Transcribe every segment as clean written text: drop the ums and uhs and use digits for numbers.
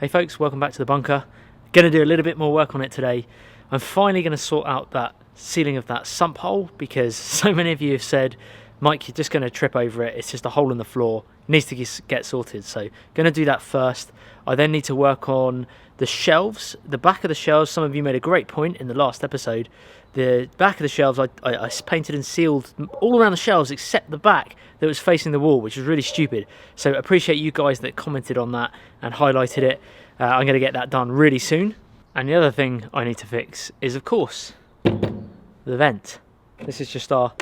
Hey folks, welcome back to the bunker. Going to do a little bit more work on it today. I'm finally going to sort out that sealing of that sump hole because so many of you have said, Mike, you're just going to trip over it. It's just a hole in the floor. It needs to get sorted. So going to do that first. I then need to work on the shelves, the back of the shelves. Some of you made a great point in the last episode. The back of the shelves, I painted and sealed all around the shelves except the back that was facing the wall, which was really stupid. So appreciate you guys that commented on that and highlighted it. I'm going to get that done really soon. And the other thing I need to fix is, of course, the vent. This is just our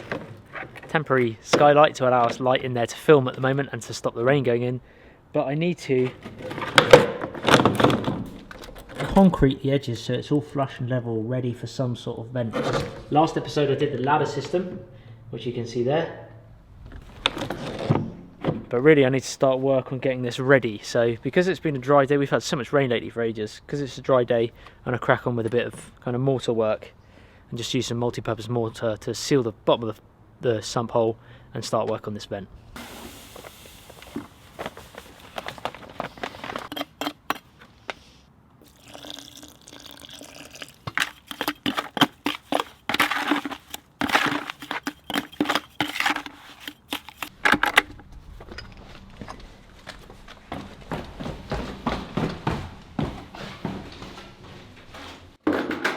temporary skylight to allow us light in there to film at the moment and to stop the rain going in. But I need to concrete the edges so it's all flush and level, ready for some sort of vent. Last episode I did the ladder system, which you can see there. But really I need to start work on getting this ready. So because it's been a dry day, we've had so much rain lately for ages, because it's a dry day, I'm going to crack on with a bit of kind of mortar work and just use some multi-purpose mortar to seal the bottom of the sump hole and start work on this vent.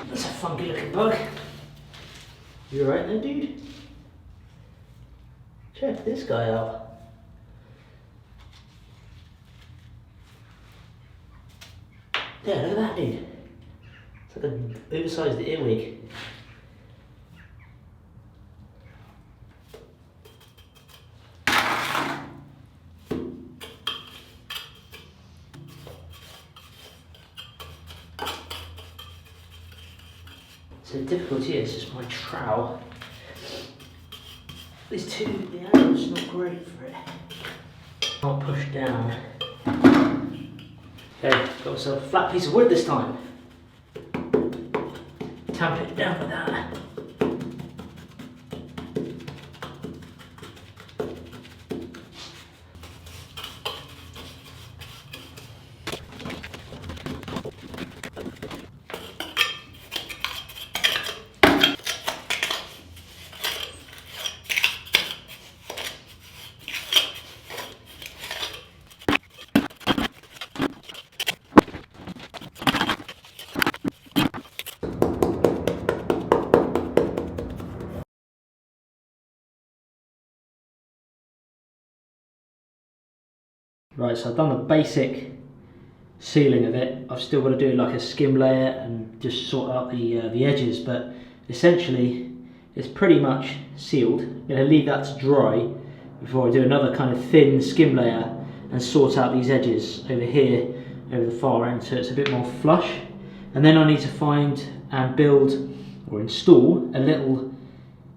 That's a funky looking bug. You alright then, dude? Check this guy out. Yeah, look at that, dude. It's like an oversized earwig. So the difficulty is just my trowel. These two, the arrow's not great for it. Can't push down. Okay, got myself a flat piece of wood this time. Tamp it down with that. Right, so I've done the basic sealing of it. I've still got to do like a skim layer and just sort out the edges, but essentially it's pretty much sealed. I'm going to leave that to dry before I do another kind of thin skim layer and sort out these edges over here, over the far end, so it's a bit more flush. And then I need to find and build or install a little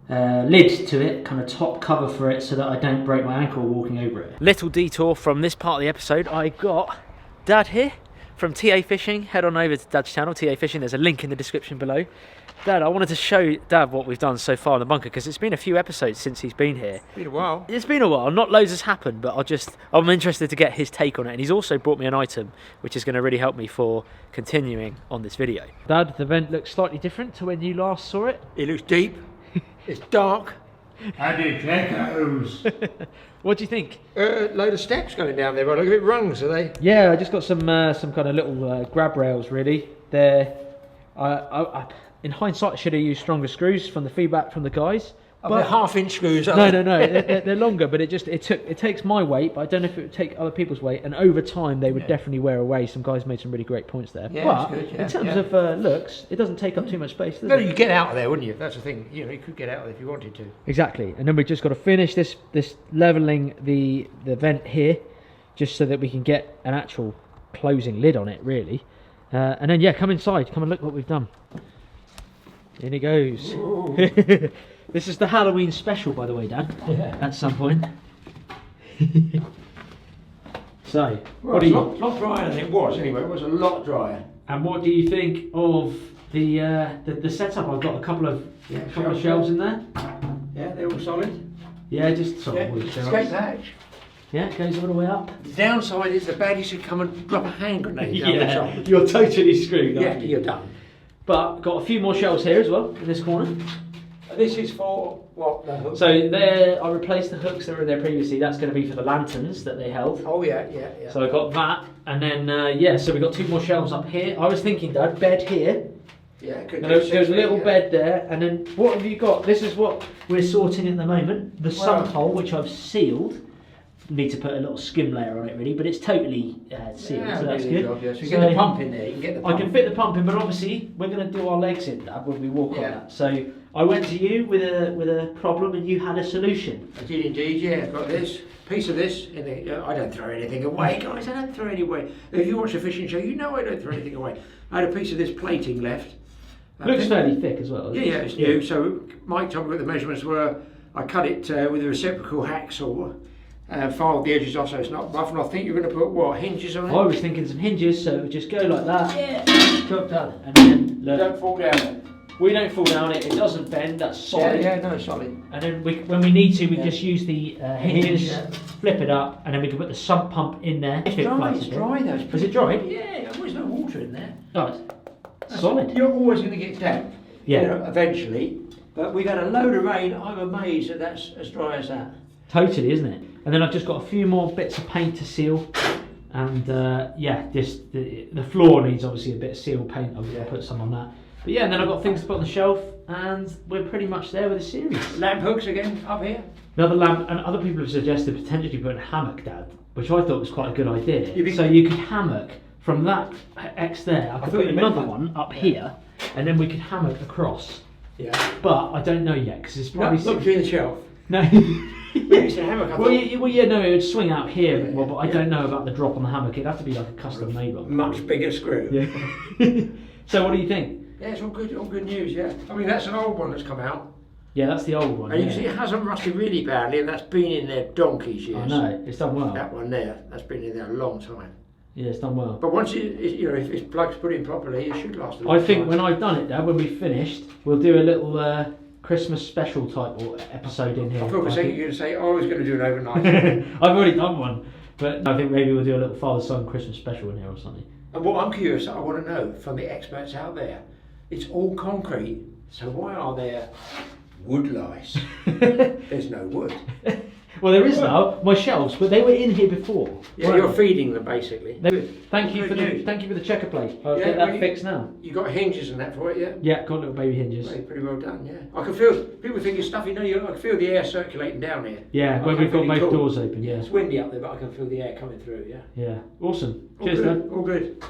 lid to it, kind of top cover for it, so that I don't break my ankle walking over it. Little detour from this part of the episode. I got Dad here from TA Fishing. Head on over to Dad's channel, TA Fishing. There's a link in the description below. Dad, I wanted to show Dad what we've done so far in the bunker, because it's been a few episodes since he's been here. It's been a while. It's been a while. Not loads has happened, but I'm interested to get his take on it. And he's also brought me an item which is going to really help me for continuing on this video. Dad, the vent looks slightly different to when you last saw it. It looks deep. It's dark. How do you geckos? What do you think? Load of steps going down there. Right, look at it, rungs, are they? Yeah, I just got some kind of little grab rails. Really, they're. In hindsight, I should have used stronger screws from the feedback from the guys. Oh, they're half-inch screws. No, they're longer, but it takes my weight, but I don't know if it would take other people's weight. And over time, they would definitely wear away. Some guys made some really great points there. Yeah, but that's good, in terms of looks, it doesn't take up too much space, does No, it? you get out of there, wouldn't you? That's the thing. You know, you could get out of there if you wanted to. Exactly, and then we've just got to finish this leveling the vent here, just so that we can get an actual closing lid on it, really. And then come inside, come and look what we've done. In he goes. This is the Halloween special, by the way, Dad. Yeah. At some point. So, Well, it's a lot drier than it was anyway. It was a lot drier. And what do you think of the setup? I've got a couple of shelves in there. Yeah, they're all solid. Yeah, just sort Yeah, of wood escape shelves. hatch. Yeah, it goes all the way up. The downside is the baddie should come and drop a hand grenade down the top. you're totally screwed. Yeah, you're done. But got a few more shelves here as well in this corner. This is for what? The hook? So there, I replaced the hooks that were in there previously. That's going to be for the lanterns that they held. Oh yeah. So I got that, and then yeah. So we got 2 more shelves up here. I was thinking, Dad, bed here. Yeah, good. And there's a little bed there, and then what have you got? This is what we're sorting at the moment. The sump hole, which I've sealed. Need to put a little skim layer on it, really, but it's totally sealed, so that's good. Job, yeah. So you get the pump in there. You can get the pump. I can fit the pump in, but obviously we're going to do our legs in, Dad, when we walk on that. So I went to you with a problem, and you had a solution. I did indeed. Yeah, got this piece of this. In the, I don't throw anything away, guys. I don't throw anything away. If you watch a fishing show, you know I don't throw anything away. I had a piece of this plating left. Looks fairly thick as well. Yeah, it's new. So Mike told me what the measurements were. I cut it with a reciprocal hacksaw. Filed the edges off so it's not rough, and I think you're going to put what, hinges on it? I was thinking some hinges, so it would just go like that. Yeah, job done. And then look, don't fall down. We don't fall down it. It doesn't bend. That's solid. Yeah, no, solid. And then when we need to, we just use the hinges, flip it up, and then we can put the sump pump in there. It's dry. It's dry though. Is it dry? Yeah, there's no water in there. Oh, it's solid. You're always going to get damp. Yeah. You know, eventually. But we've had a load of rain. I'm amazed that that's as dry as that. Totally, isn't it? And then I've just got a few more bits of paint to seal, and yeah, the floor needs obviously a bit of seal paint. I'll put some on that. But yeah, and then I've got things to put on the shelf, and we're pretty much there with the series. Lamp hooks again up here. Another lamp, and other people have suggested potentially putting a hammock, Dad, which I thought was quite a good idea. So you could hammock from that X there. I could put another one up here, and then we could hammock across. Yeah. But I don't know yet because it's probably look through the shelf. No. It's a hammock. No, it would swing out here, but I don't know about the drop on the hammock. It'd have to be like a custom made one. Much bigger screw. Yeah. So what do you think? Yeah, it's all good news, yeah. I mean, that's an old one that's come out. Yeah, that's the old one. And you see it hasn't rusted really badly, and that's been in there donkey's years. I know, it's done well. That one there, that's been in there a long time. Yeah, it's done well. But once you know, if its plug's put in properly, it should last a long time. I think when I've done it, Dad, when we've finished, we'll do a little Christmas special type episode in here. I thought for a second you were going to say, I was going to do an overnight. I've already done one, but I think maybe we'll do a little father-son Christmas special in here or something. And what I'm curious, I want to know from the experts out there, it's all concrete, so why are there wood lice? There's no wood. Well, there is now. My shelves, but they were in here before. Yeah, you're feeding them basically. Thank you for the checker plate. I'll get that fixed now. You got hinges and that for it, yeah? Yeah, got little baby hinges. Pretty well done, yeah. I can feel people think it's stuffy. No, I can feel the air circulating down here. Yeah, when we've got both doors open. Yeah, it's windy up there, but I can feel the air coming through. Yeah. Yeah, awesome. Cheers, Dad. All good.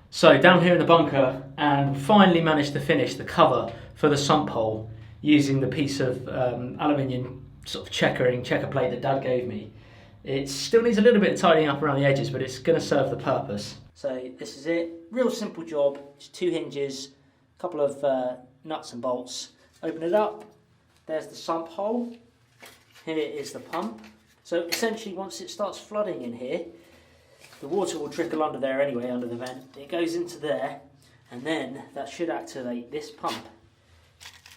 So down here in the bunker, and finally managed to finish the cover for the sump hole using the piece of aluminium sort of checker plate that Dad gave me. It still needs a little bit of tidying up around the edges, but it's going to serve the purpose. So this is it. Real simple job. It's 2 hinges, a couple of nuts and bolts. Open it up. There's the sump hole. Here is the pump. So essentially, once it starts flooding in here, the water will trickle under there anyway, under the vent. It goes into there, and then that should activate this pump,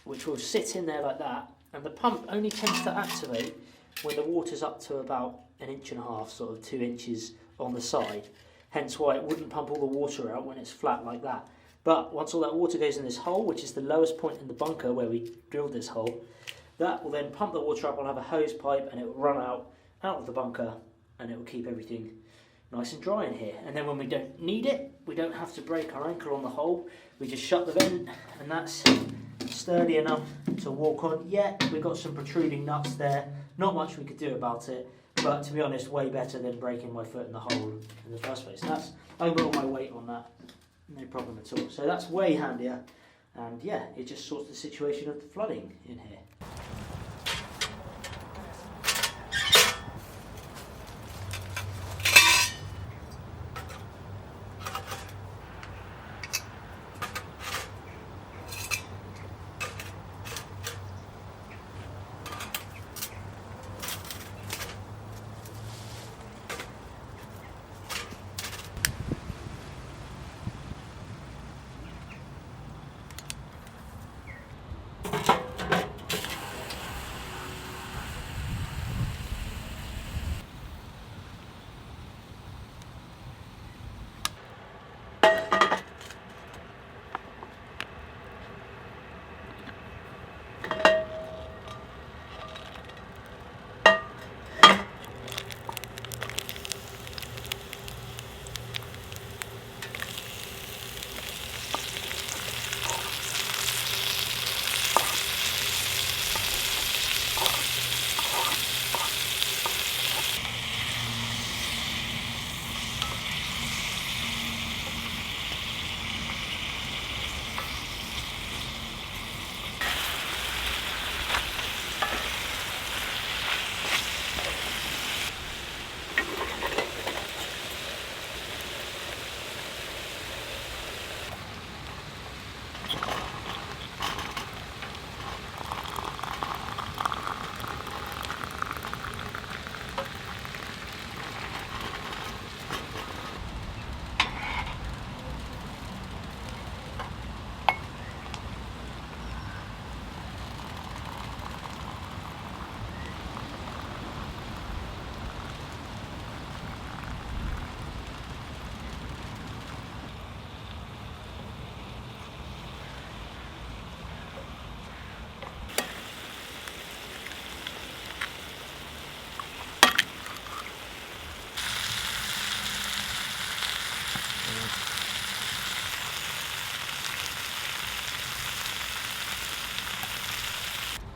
which will sit in there like that. And the pump only tends to activate when the water's up to about 1.5 inches, sort of 2 inches on the side. Hence why it wouldn't pump all the water out when it's flat like that. But once all that water goes in this hole, which is the lowest point in the bunker where we drilled this hole, that will then pump the water up. We'll have a hose pipe and it will run out of the bunker, and it will keep everything nice and dry in here. And then when we don't need it, we don't have to break our ankle on the hole. We just shut the vent, and that's sturdy enough to walk on. Yeah, we've got some protruding nuts there. Not much we could do about it, but to be honest, way better than breaking my foot in the hole in the first place. That's, I got all my weight on that, no problem at all. So that's way handier, and yeah, it just sorts the situation of the flooding in here.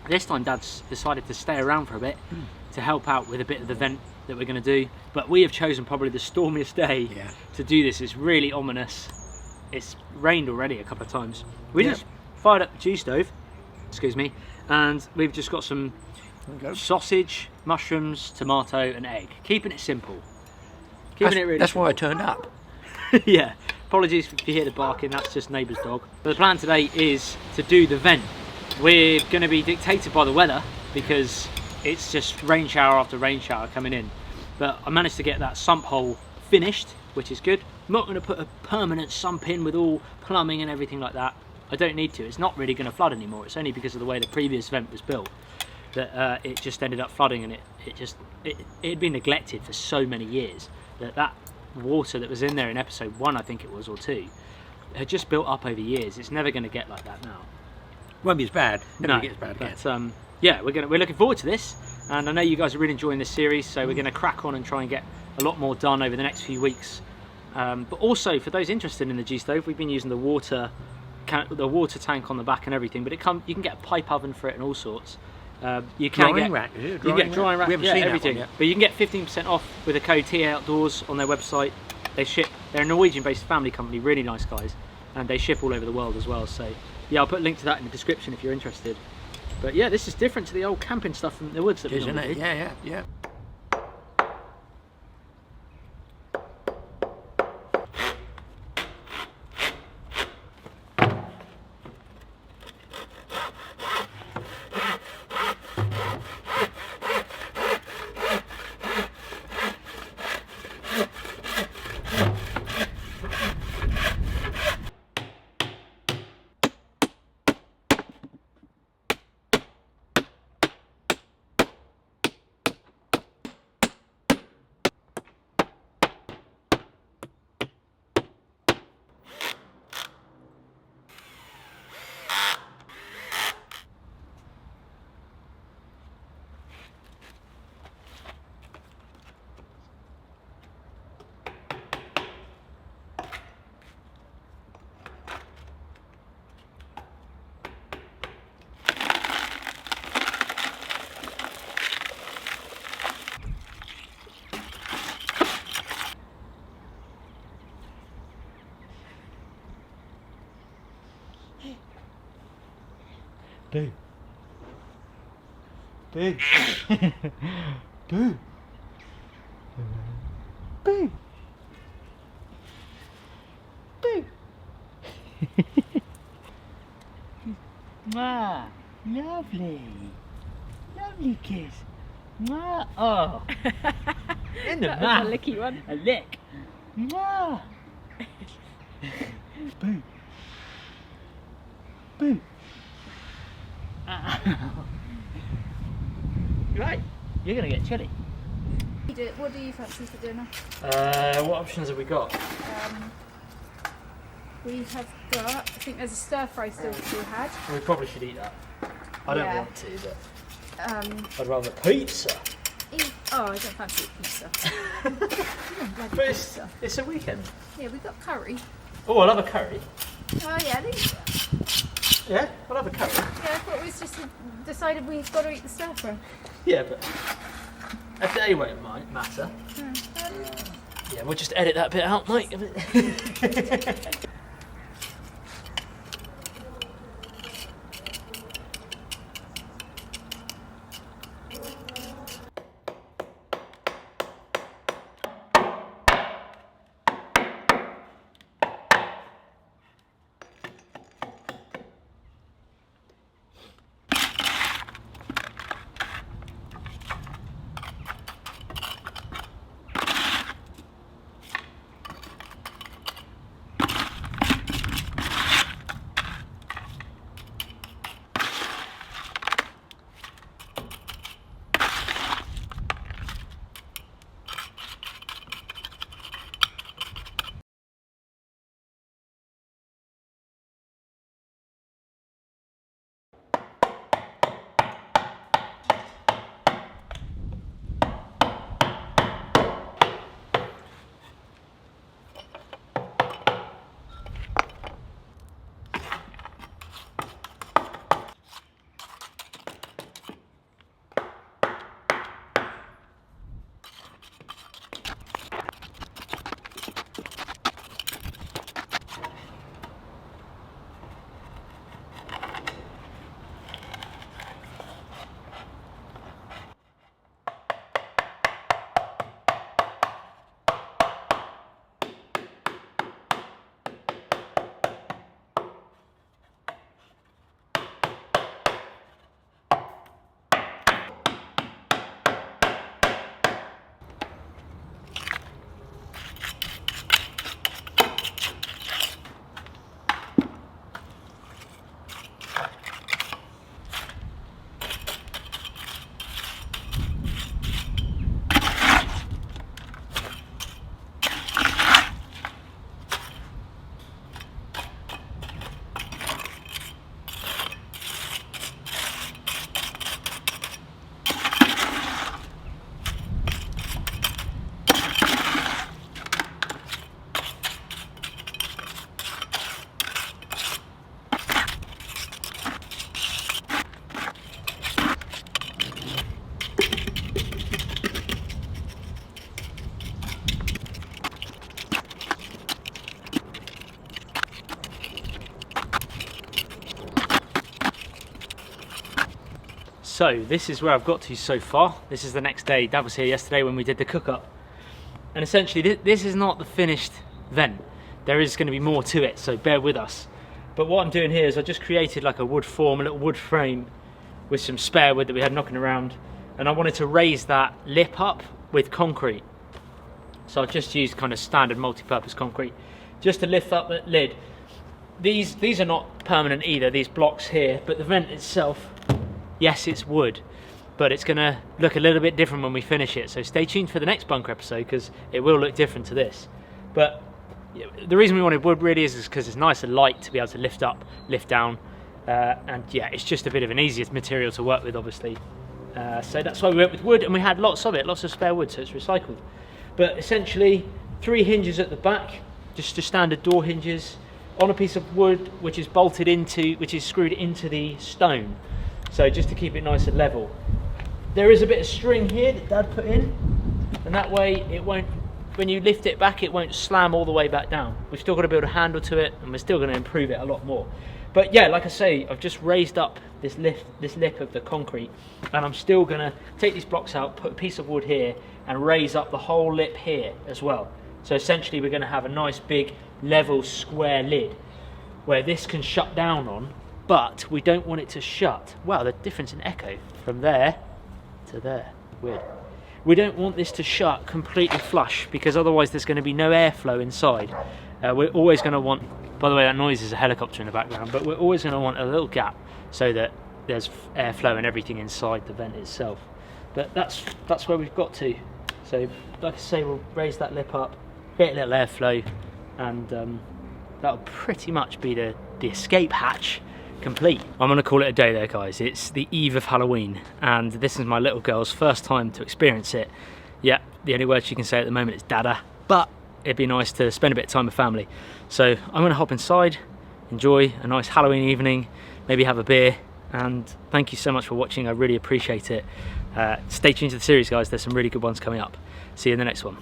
This time Dad's decided to stay around for a bit to help out with a bit of the vent that we're going to do, but we have chosen probably the stormiest day to do this. It's really ominous. It's rained already a couple of times. We just fired up the cheese stove, excuse me, and we've just got some sausage, mushrooms, tomato and egg. Keeping it simple. That's why I turned up. Yeah, apologies if you hear the barking, that's just neighbour's dog. But the plan today is to do the vent. We're going to be dictated by the weather because it's just rain shower after rain shower coming in. But I managed to get that sump hole finished, which is good. I'm not going to put a permanent sump in with all plumbing and everything like that. I don't need to. It's not really going to flood anymore. It's only because of the way the previous vent was built that it just ended up flooding, and it had been neglected for so many years that water that was in there in episode 1, I think it was, or 2, had just built up over years. It's never going to get like that now. Won't be as bad. Never No, gets bad again. but yeah, we're looking forward to this, and I know you guys are really enjoying this series, so we're going to crack on and try and get a lot more done over the next few weeks. But also, for those interested in the G-stove, we've been using the water tank on the back and everything, but you can get a pipe oven for it and all sorts. You can Drying get rack, is it? A you drying get drying rack, We haven't yeah, seen that one everything. yet. But you can get 15% off with the code TA Outdoors on their website. They ship. They're a Norwegian-based family company, really nice guys, and they ship all over the world as well. So yeah, I'll put a link to that in the description if you're interested. But yeah, this is different to the old camping stuff from the woods that we Isn't normally it? do. Yeah. Boo. Boo. Boo. Boo. Boo. Mwah. Lovely. Lovely kiss. Mwah. Oh. In the That was mouth. a licky one. A lick. Mwah. Boo. Boo. Right, you're gonna get chilly. What do you fancy for dinner? What options have we got? We have got, I think there's a stir fry still to be had. We probably should eat that. I don't Yeah. want to, but Um, I'd rather pizza. oh, I don't fancy pizza. Bloody But it's, pizza. it's a weekend. Yeah, we got curry. Oh, I'll have a curry. Oh yeah, Yeah, I'll have a curry. I thought we just decided we've got to eat the stir fry. Yeah, but a day won't matter. Yeah, we'll just edit that bit out, mate. So this is where I've got to so far. This is the next day. Dad was here yesterday when we did the cook up. And essentially this is not the finished vent. There is going to be more to it, so bear with us. But what I'm doing here is I just created like a wood form, a little wood frame with some spare wood that we had knocking around. And I wanted to raise that lip up with concrete. So I've just used kind of standard multi-purpose concrete just to lift up the lid. These are not permanent either, these blocks here, but the vent itself, yes, it's wood, but it's gonna look a little bit different when we finish it. So stay tuned for the next bunker episode because it will look different to this. But the reason we wanted wood really is because it's nice and light to be able to lift up, lift down, and yeah, it's just a bit of an easier material to work with, obviously. So that's why we went with wood, and we had lots of it, lots of spare wood, so it's recycled. But essentially 3 hinges at the back, just standard door hinges on a piece of wood which is bolted into, which is screwed into the stone, so just to keep it nice and level. There is a bit of string here that Dad put in, and that way it won't, when you lift it back, it won't slam all the way back down. We've still got to build a handle to it, and we're still going to improve it a lot more. But yeah, like I say, I've just raised up this lip of the concrete, and I'm still going to take these blocks out, put a piece of wood here, and raise up the whole lip here as well. So essentially we're going to have a nice big level square lid where this can shut down on, but we don't want it to shut. Wow, the difference in echo from there to there, weird. We don't want this to shut completely flush because otherwise there's going to be no airflow inside. We're always going to want, by the way, that noise is a helicopter in the background, but we're always going to want a little gap so that there's airflow and everything inside the vent itself. But that's where we've got to. So like I say, we'll raise that lip up, get a little airflow, and that'll pretty much be the escape hatch complete. I'm gonna call it a day there, guys. It's the eve of Halloween, and this is my little girl's first time to experience it. Yeah, the only word she can say at the moment is dada, but it'd be nice to spend a bit of time with family. So I'm gonna hop inside, enjoy a nice Halloween evening, maybe have a beer, and thank you so much for watching. I really appreciate it. Stay tuned to the series, guys. There's some really good ones coming up. See you in the next one.